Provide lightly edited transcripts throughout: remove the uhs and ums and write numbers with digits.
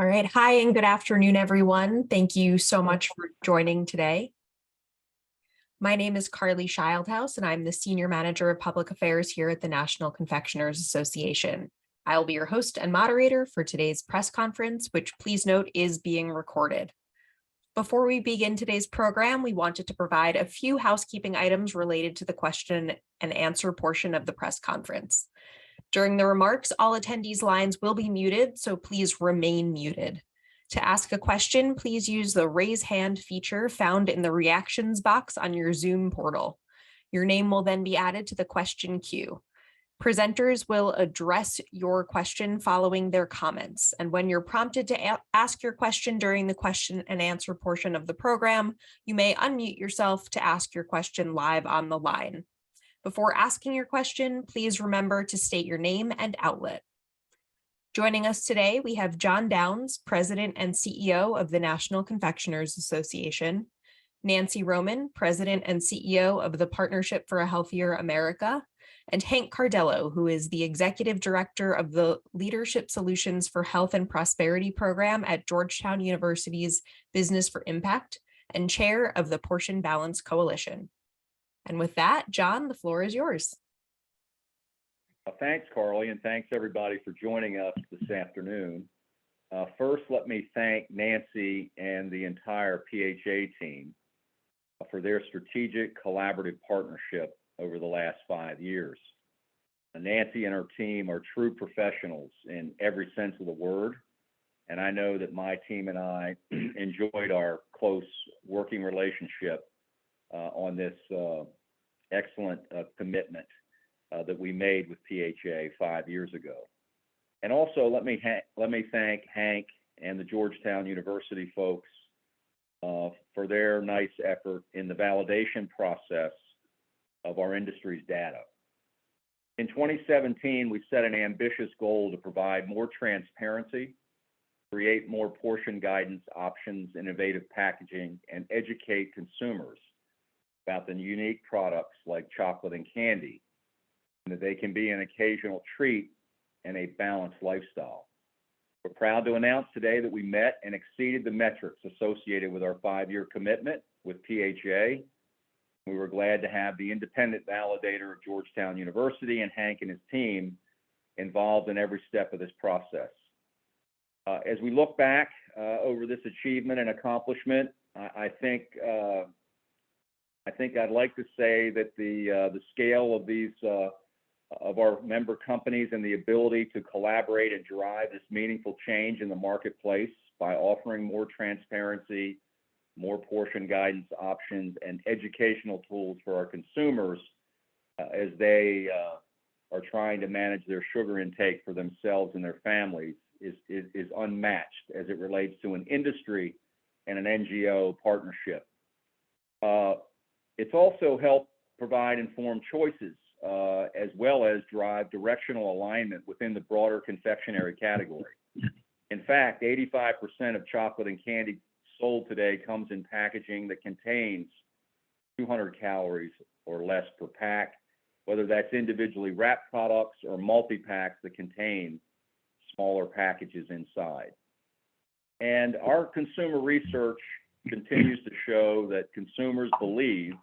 All right. Hi, and good afternoon, everyone. Thank you so much for joining today. My name is Carly Schildhouse, and I'm the Senior Manager of Public Affairs here at the National Confectioners Association. I will be your host and moderator for today's press conference, which please note is being recorded. Before we begin today's program, we wanted to provide a few housekeeping items related to the question and answer portion of the press conference. During the remarks, all attendees' lines will be muted, so please remain muted. To ask a question, please use the raise hand feature found in the reactions box on your Zoom portal. Your name will then be added to the question queue. Presenters will address your question following their comments, and when you're prompted to ask your question during the question and answer portion of the program, you may unmute yourself to ask your question live on the line. Before asking your question, please remember to state your name and outlet. Joining us today, we have John Downs, President and CEO of the National Confectioners Association, Nancy Roman, President and CEO of the Partnership for a Healthier America, and Hank Cardello, who is the Executive Director of the Leadership Solutions for Health and Prosperity program at Georgetown University's Business for Impact and Chair of the Portion Balance Coalition. And with that, John, the floor is yours. Thanks, Carly, and thanks everybody for joining us this afternoon. First, let me thank Nancy and the entire PHA team for their strategic collaborative partnership over the last 5 years. Nancy and her team are true professionals in every sense of the word, and I know that my team and I enjoyed our close working relationship on this excellent commitment that we made with PHA 5 years ago. And also let me thank Hank and the Georgetown University folks for their nice effort in the validation process of our industry's data. In 2017, we set an ambitious goal to provide more transparency, create more portion guidance options, innovative packaging, and educate consumers about the unique products like chocolate and candy, and that they can be an occasional treat and a balanced lifestyle. We're proud to announce today that we met and exceeded the metrics associated with our 5-year commitment with PHA. We were glad to have the independent validator of Georgetown University and Hank and his team involved in every step of this process. As we look back over this achievement and accomplishment, I think I'd like to say that the scale of these of our member companies and the ability to collaborate and drive this meaningful change in the marketplace by offering more transparency, more portion guidance options, and educational tools for our consumers as they are trying to manage their sugar intake for themselves and their families is unmatched as it relates to an industry and an NGO partnership. It's also helped provide informed choices as well as drive directional alignment within the broader confectionery category. In fact, 85% of chocolate and candy sold today comes in packaging that contains 200 calories or less per pack, whether that's individually wrapped products or multi-packs that contain smaller packages inside. And our consumer research continues to show that consumers believe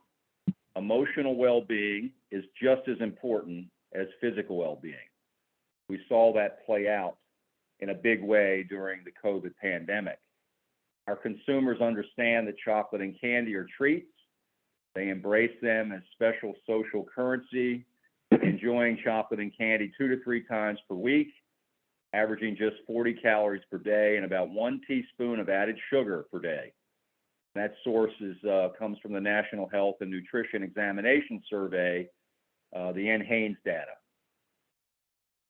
emotional well-being is just as important as physical well-being. We saw that play out in a big way during the COVID pandemic. Our consumers understand that chocolate and candy are treats. They embrace them as special social currency, enjoying chocolate and candy 2 to 3 times per week, averaging just 40 calories per day and about 1 teaspoon of added sugar per day. That source comes from the National Health and Nutrition Examination Survey, the NHANES data.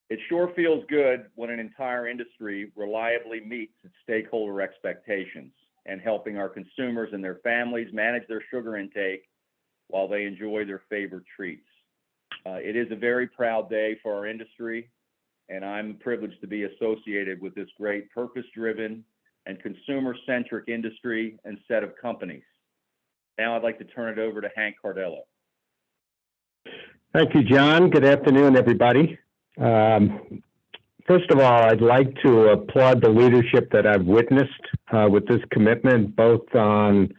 It sure feels good when an entire industry reliably meets its stakeholder expectations and helping our consumers and their families manage their sugar intake while they enjoy their favorite treats. It is a very proud day for our industry, and I'm privileged to be associated with this great purpose-driven and consumer-centric industry and set of companies. Now I'd like to turn it over to Hank Cardello. Thank you, John. Good afternoon, everybody. First of all, I'd like to applaud the leadership that I've witnessed with this commitment, both on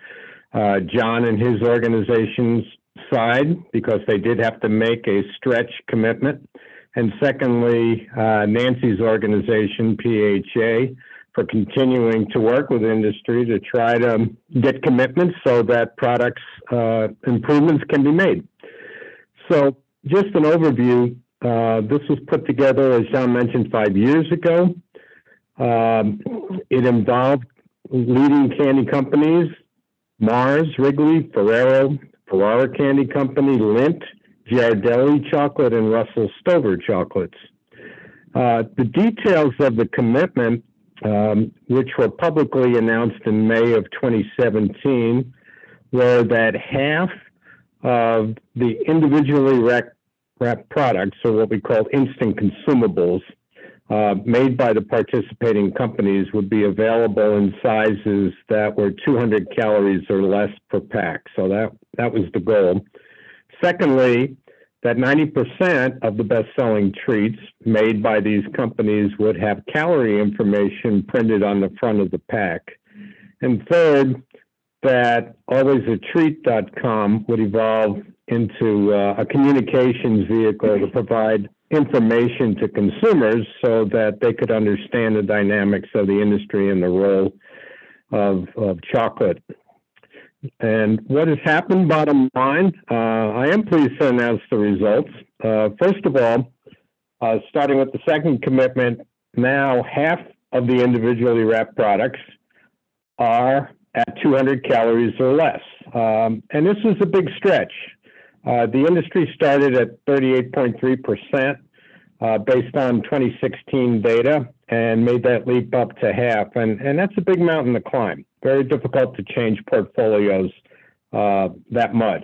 John and his organization's side, because they did have to make a stretch commitment. And secondly, Nancy's organization, PHA, for continuing to work with industry to try to get commitments so that products improvements can be made. So just an overview, this was put together, as John mentioned, 5 years ago. It involved leading candy companies, Mars, Wrigley, Ferrara Candy Company, Lindt, Ghirardelli Chocolate, and Russell Stover Chocolates. The details of the commitment, which were publicly announced in May of 2017, were that half of the individually wrapped products, or what we call instant consumables, made by the participating companies would be available in sizes that were 200 calories or less per pack. So that was the goal. Secondly, that 90% of the best-selling treats made by these companies would have calorie information printed on the front of the pack. And third, that alwaysatreat.com would evolve into a communications vehicle to provide information to consumers so that they could understand the dynamics of the industry and the role of chocolate. And what has happened, bottom line, I am pleased to announce the results. First of all, starting with the second commitment, now half of the individually wrapped products are at 200 calories or less. And this is a big stretch. The industry started at 38.3% based on 2016 data and made that leap up to half. And that's a big mountain to climb. Very difficult to change portfolios that much.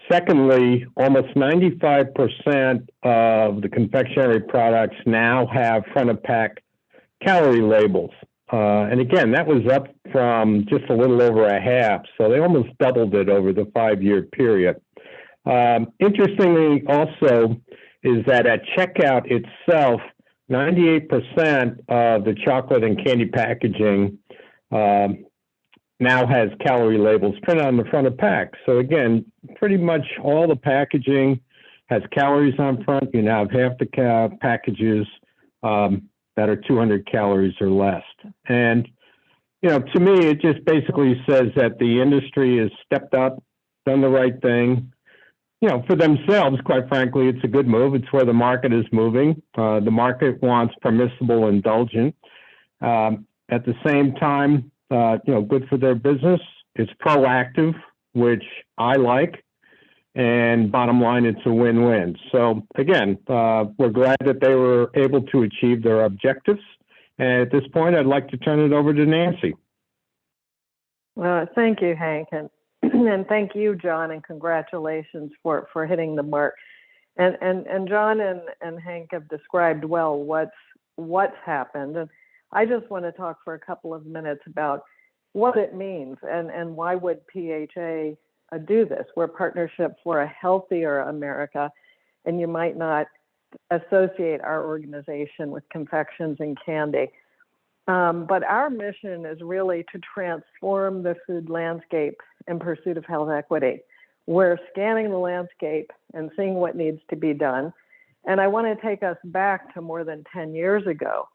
Secondly, almost 95% of the confectionery products now have front of pack calorie labels. And again, that was up from just a little over a half. So they almost doubled it over the 5-year period. Interestingly also is that at checkout itself, 98% of the chocolate and candy packaging now has calorie labels printed on the front of pack. So again, pretty much all the packaging has calories on front. You now have half the packages that are 200 calories or less. And, you know, to me, it just basically says that the industry has stepped up, done the right thing. You know, for themselves, quite frankly, it's a good move. It's where the market is moving. The market wants permissible, indulgent. At the same time, you know, good for their business. It's proactive, which I like. And bottom line, it's a win-win. So again, we're glad that they were able to achieve their objectives. And at this point, I'd like to turn it over to Nancy. Well, thank you, Hank, and thank you, John, and congratulations for hitting the mark. And John and Hank have described well what's happened. And I just want to talk for a couple of minutes about what it means and why would PHA do this. We're Partnership for a Healthier America, and you might not associate our organization with confections and candy. But our mission is really to transform the food landscape in pursuit of health equity. We're scanning the landscape and seeing what needs to be done. And I want to take us back to more than 10 years ago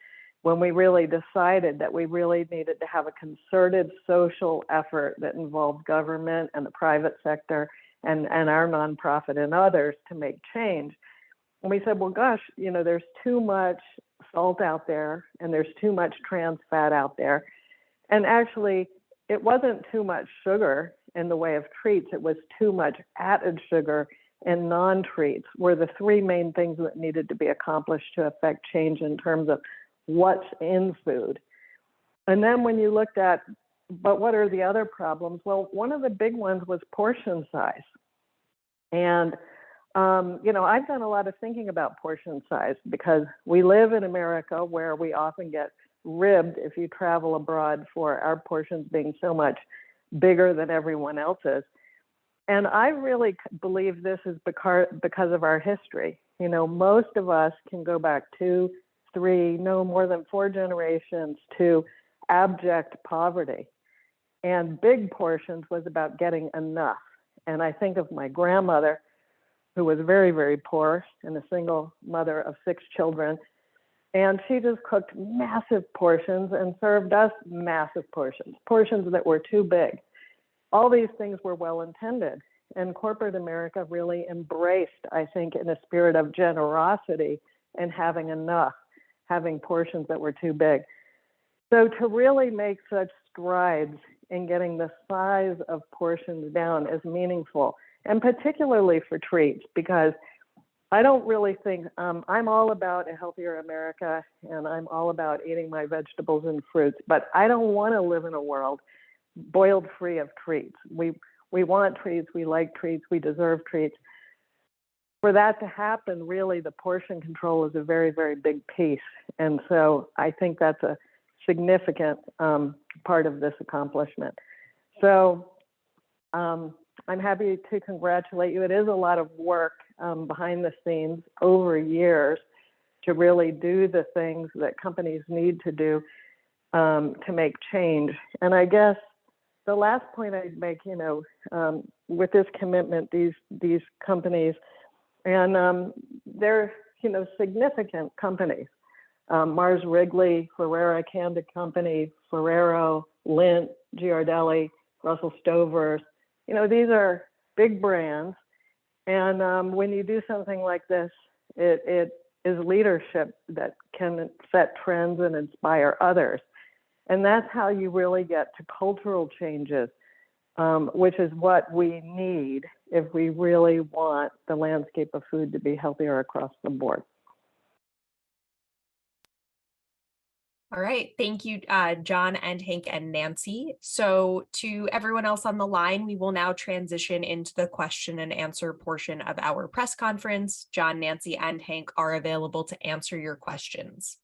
when we really decided that we really needed to have a concerted social effort that involved government and the private sector and our nonprofit and others to make change. And we said, well, gosh, you know, there's too much salt out there and there's too much trans fat out there. And actually, it wasn't too much sugar in the way of treats. It was too much added sugar and non-treats were the three main things that needed to be accomplished to affect change in terms of what's in food. And then when you looked at, but what are the other problems? Well, one of the big ones was portion size. And, you know, I've done a lot of thinking about portion size because we live in America where we often get ribbed if you travel abroad for our portions being so much bigger than everyone else's. And I really believe this is because of our history. You know, most of us can go back 2, 3, no more than 4 generations to abject poverty. And big portions was about getting enough. And I think of my grandmother, who was very, very poor and a single mother of 6 children. And she just cooked massive portions and served us massive portions, portions that were too big. All these things were well intended. And corporate America really embraced, I think, in a spirit of generosity and having enough, having portions that were too big. So to really make such strides in getting the size of portions down is meaningful, and particularly for treats, because I don't really think, I'm all about a healthier America, and I'm all about eating my vegetables and fruits, but I don't want to live in a world boiled free of treats. We want treats, we like treats, we deserve treats. For that to happen, really, the portion control is a very, very big piece. And so I think that's a significant part of this accomplishment. So I'm happy to congratulate you. It is a lot of work behind the scenes over years to really do the things that companies need to do to make change. And I guess the last point I'd make, with this commitment, these companies, and they're, significant companies. Mars Wrigley, Ferrera Candy Company, Ferrero, Lindt, Ghirardelli, Russell Stover's, these are big brands. And when you do something like this, it is leadership that can set trends and inspire others. And that's how you really get to cultural changes, which is what we need if we really want the landscape of food to be healthier across the board. All right. Thank you, John and Hank and Nancy. So to everyone else on the line, we will now transition into the question and answer portion of our press conference. John, Nancy, and Hank are available to answer your questions.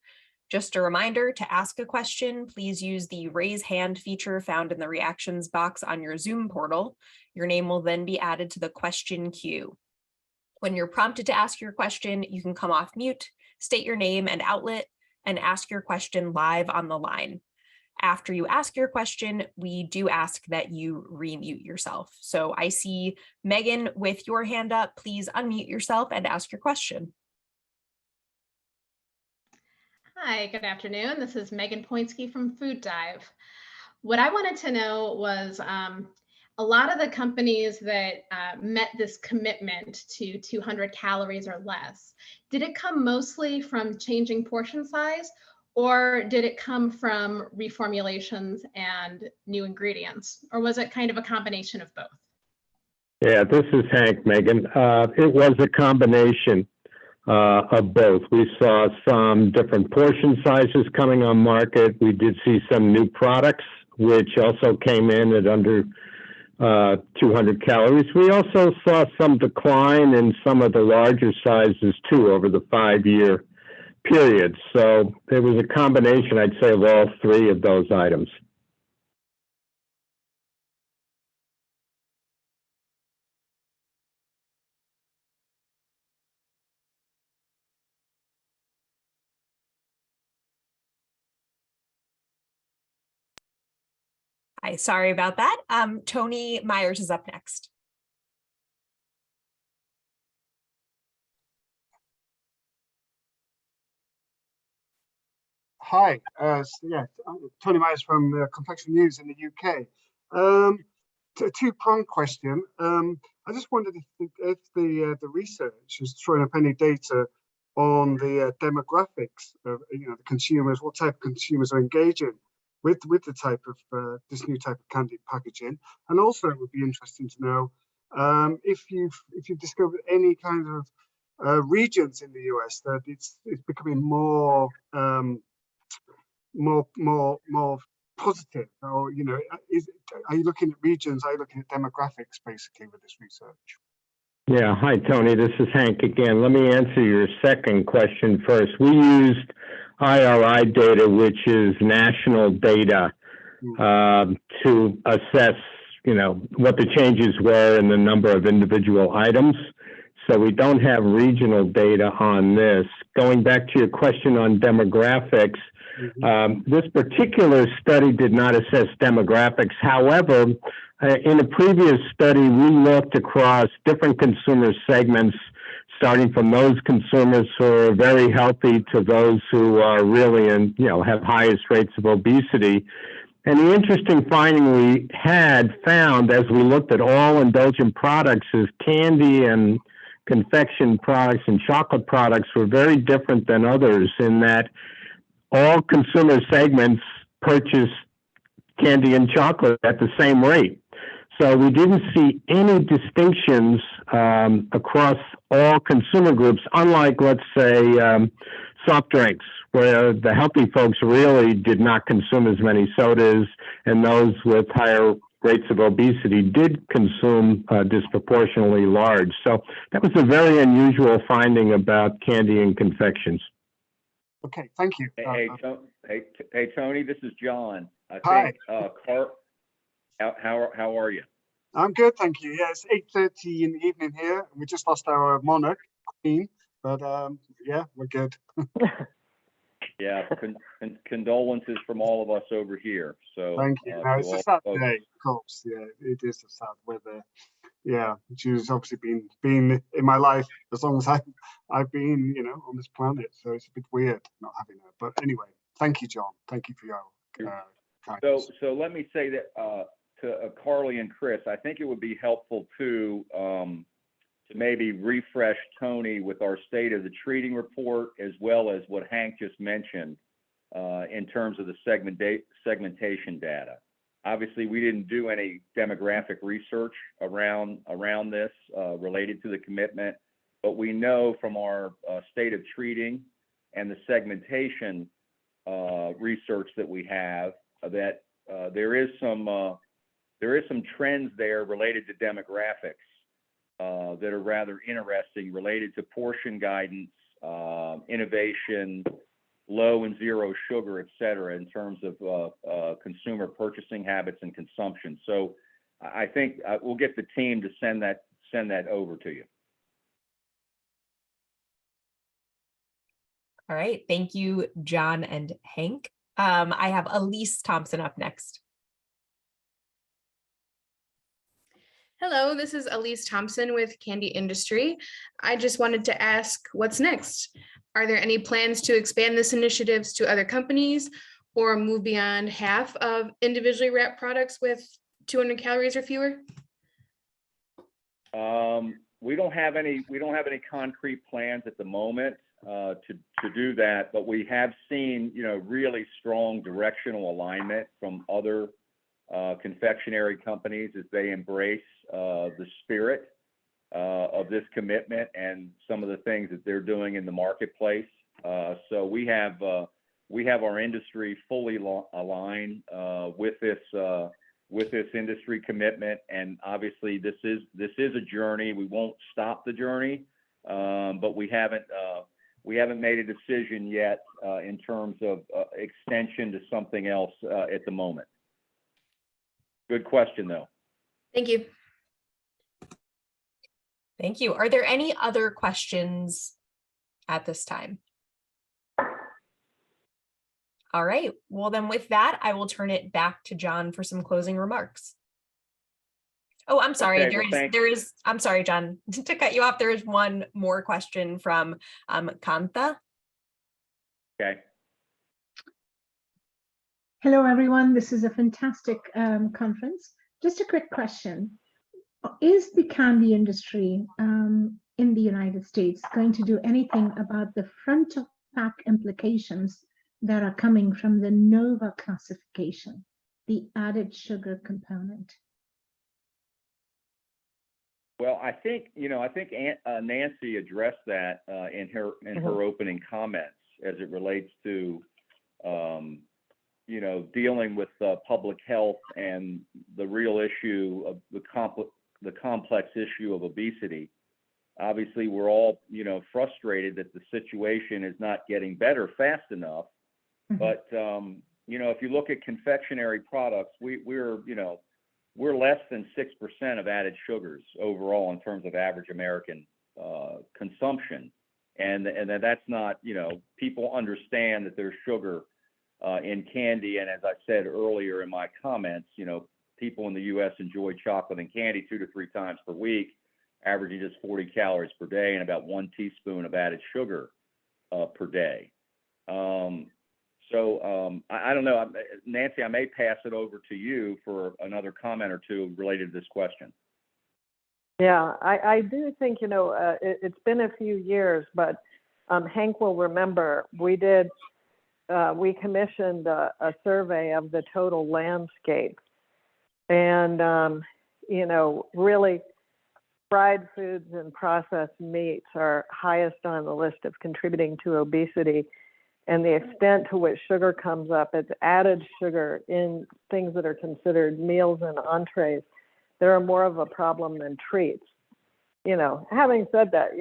Just a reminder, to ask a question, please use the raise hand feature found in the reactions box on your Zoom portal. Your name will then be added to the question queue. When you're prompted to ask your question, you can come off mute, state your name and outlet, and ask your question live on the line. After you ask your question, we do ask that you remute yourself. So I see Megan with your hand up. Please unmute yourself and ask your question. Hi, good afternoon. This is Megan Pointsky from Food Dive. What I wanted to know was a lot of the companies that met this commitment to 200 calories or less, did it come mostly from changing portion size, or did it come from reformulations and new ingredients, or was it kind of a combination of both? Yeah, this is Hank, Megan. It was a combination of both. We saw some different portion sizes coming on market. We did see some new products, which also came in at under 200 calories. We also saw some decline in some of the larger sizes too over the 5-year period. So there was a combination, I'd say, of all 3 of those items. Hi, sorry about that. Tony Myers is up next. Hi, Tony Myers from Confection News in the UK. A two-pronged question. I just wondered if the research is throwing up any data on the demographics of the consumers, what type of consumers are engaging with the type of this new type of candy packaging, and also it would be interesting to know if you've discovered any kind of regions in the US that it's becoming more positive, or are you looking at regions? Are you looking at demographics basically with this research? Yeah, hi Tony, this is Hank again. Let me answer your second question first. We used IRI data, which is national data, to assess, what the changes were in the number of individual items. So we don't have regional data on this. Going back to your question on demographics, this particular study did not assess demographics. However, in a previous study, we looked across different consumer segments, starting from those consumers who are very healthy to those who are really have highest rates of obesity. And the interesting finding we had found as we looked at all indulgent products is candy and confection products and chocolate products were very different than others in that all consumer segments purchase candy and chocolate at the same rate. So we didn't see any distinctions across all consumer groups, unlike, let's say, soft drinks, where the healthy folks really did not consume as many sodas, and those with higher rates of obesity did consume disproportionately large. So that was a very unusual finding about candy and confections. Okay, thank you. Hey, Tony, this is John. I Hi. think, how are you? I'm good, thank you. Yeah, it's 8:30 in the evening here. We just lost our monarch, Queen, but yeah, we're good. Yeah, condolences from all of us over here. So thank you. No, it's a sad day, of course. Yeah, it is a sad weather. Yeah, she's obviously been in my life as long as I've been, on this planet. So it's a bit weird not having her. But anyway, thank you, John. Thank you for your kindness. So let me say that to Carly and Chris, I think it would be helpful to maybe refresh Tony with our state of the treating report, as well as what Hank just mentioned in terms of the segmentation data. Obviously, we didn't do any demographic research around this related to the commitment, but we know from our state of treating and the segmentation research that we have that there is some trends there related to demographics that are rather interesting, related to portion guidance, innovation, low and zero sugar, et cetera, in terms of consumer purchasing habits and consumption. So I think we'll get the team to send that over to you. All right. Thank you, John and Hank. I have Elise Thompson up next. Hello, this is Elise Thompson with Candy Industry. I just wanted to ask, what's next? Are there any plans to expand this initiatives to other companies or move beyond half of individually wrapped products with 200 calories or fewer? We don't have any concrete plans at the moment to do that, but we have seen really strong directional alignment from other confectionery companies as they embrace the spirit of this commitment and some of the things that they're doing in the marketplace. So we have our industry fully aligned with this industry commitment, and obviously this is a journey. We won't stop the journey, but we haven't made a decision yet in terms of extension to something else at the moment. Good question, though. Thank you. Thank you. Are there any other questions at this time? All right. Well, then with that, I will turn it back to John for some closing remarks. Oh, I'm sorry. Okay, there is, I'm sorry, John, to cut you off. There is one more question from Kanta. Okay. Hello, everyone. This is a fantastic conference. Just a quick question. Is the candy industry in the United States going to do anything about the front of pack implications that are coming from the NOVA classification, the added sugar component? Well, I think Nancy addressed that in her opening comments as it relates to dealing with public health and the real issue of the complex issue of obesity. Obviously, we're all frustrated that the situation is not getting better fast enough. Mm-hmm. But if you look at confectionery products, we're less than 6% of added sugars overall in terms of average American consumption. And that's not, people understand that there's sugar in candy. And as I said earlier in my comments, people in the U.S. enjoy chocolate and candy 2 to 3 times per week, averaging just 40 calories per day and about 1 teaspoon of added sugar per day. I don't know, Nancy, I may pass it over to you for another comment or two related to this question. Yeah, I do think, it's been a few years, but Hank will remember we commissioned a survey of the total landscape. And, really fried foods and processed meats are highest on the list of contributing to obesity. And the extent to which sugar comes up, it's added sugar in things that are considered meals and entrees. They're more of a problem than treats. Having said that,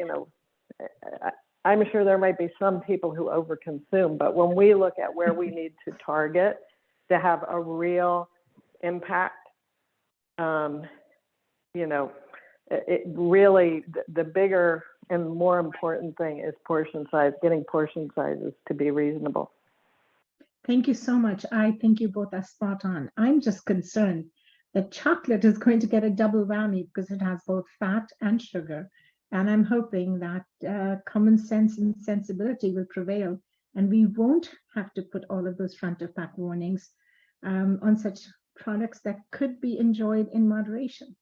I'm sure there might be some people who overconsume, but when we look at where we need to target to have a real impact, it really, the bigger and more important thing is portion size, getting portion sizes to be reasonable. Thank you so much. I think you both are spot on. I'm just concerned that chocolate is going to get a double whammy because it has both fat and sugar. And I'm hoping that common sense and sensibility will prevail and we won't have to put all of those front of pack warnings on such products that could be enjoyed in moderation.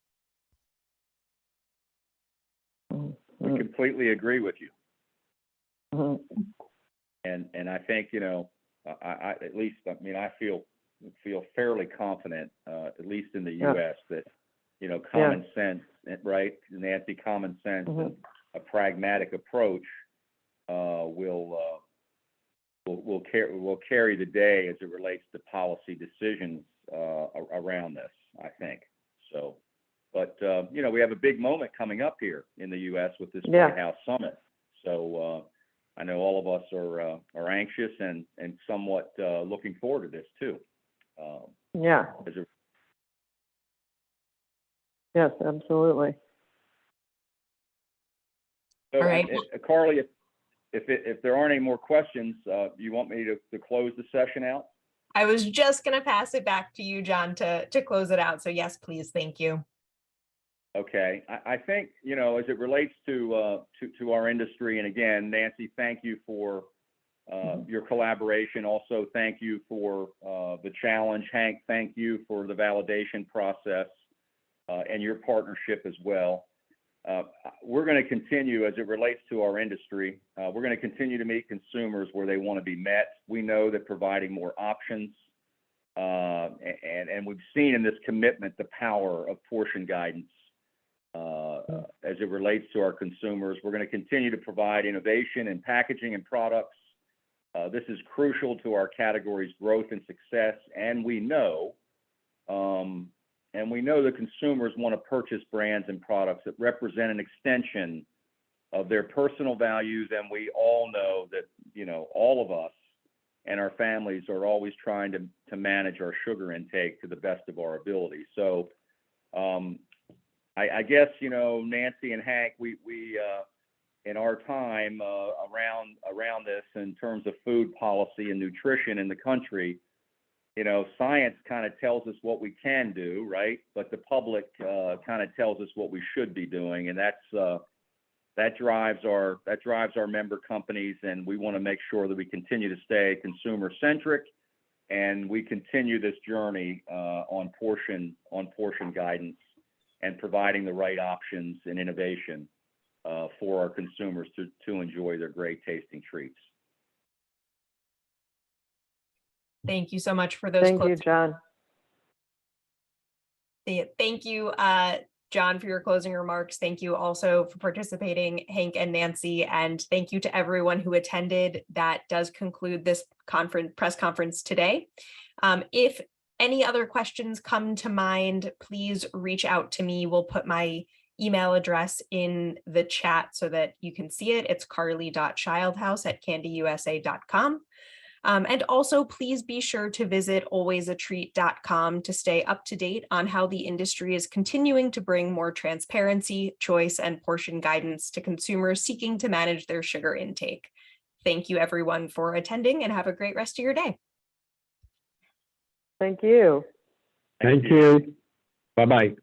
We completely agree with you. Mm-hmm. And I think, I at least, I feel fairly confident, at least in the U.S., that, common sense, right, Nancy, common sense and a pragmatic approach will carry the day as it relates to policy decisions around this, I think. So, but we have a big moment coming up here in the U.S. with this White House summit. So I know all of us are anxious and somewhat looking forward to this too. Yes, absolutely. So, all right. Carly, if there aren't any more questions, you want me to close the session out? I was just going to pass it back to you, John, to close it out. So yes, please. Thank you. Okay. I think, as it relates to our industry, and again, Nancy, thank you for your collaboration. Also, thank you for the challenge. Hank, thank you for the validation process and your partnership as well. We're going to continue as it relates to our industry. We're going to continue to meet consumers where they want to be met. We know that providing more options, and we've seen in this commitment the power of portion guidance as it relates to our consumers. We're going to continue to provide innovation in packaging and products. This is crucial to our category's growth and success, and we know the consumers want to purchase brands and products that represent an extension of their personal values, and we all know that, all of us and our families are always trying to manage our sugar intake to the best of our ability. So I guess, Nancy and Hank, we in our time around this in terms of food policy and nutrition in the country, science kind of tells us what we can do, right? But the public kind of tells us what we should be doing, and that drives our member companies, and we want to make sure that we continue to stay consumer centric, and we continue this journey on portion guidance and providing the right options and innovation for our consumers to enjoy their great tasting treats. Thank you so much for those. Thank you, John. Thank you, John, for your closing remarks. Thank you also for participating, Hank and Nancy, and thank you to everyone who attended. That does conclude this press conference today. If any other questions come to mind, please reach out to me. We'll put my email address in the chat so that you can see it. It's carly.childhouse@candyusa.com. And also, please be sure to visit alwaysatreat.com to stay up to date on how the industry is continuing to bring more transparency, choice, and portion guidance to consumers seeking to manage their sugar intake. Thank you, everyone, for attending, and have a great rest of your day. Thank you. Thank you. Bye-bye.